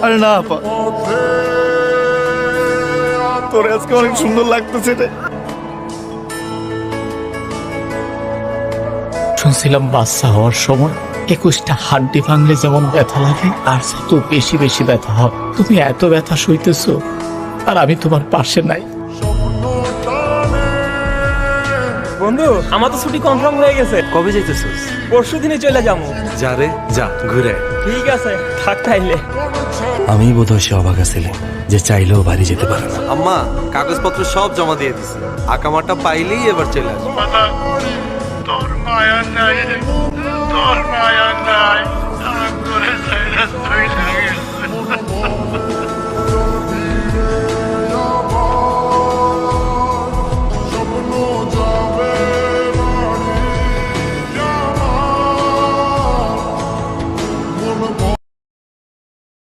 আরে না আপা, তোর আজকে অনেক সুন্দর লাগতেছে রে। শুনছিলাম বাচ্চা হওয়ার সময় 21টা হাড্ডি ভাঙলে যেমন ব্যথা লাগে আর তো বেশি বেশি ব্যথা হয়। তুমি এত ব্যথা সইতেছো আর আমি তোমার পাশে নাই। বন্ধু, আমার তো ছুটি কনফার্ম হয়ে গেছে। কবে যাইতেছিস? পরশু দিনে চলে যাবো। যা রে, যা ঘুরে। ঠিক আছে, থাক তাইলে। আমি বোধহয় সে অবাক ছিলি যে চাইলেও বাড়ি যেতে পারে না। আম্মা কাগজপত্র সব জমা দিয়ে দিছি, আকামাটা পাইলেই এবার চলে আসবে। তোর মায়া নাই, তোর মায়া নাই, আমার করে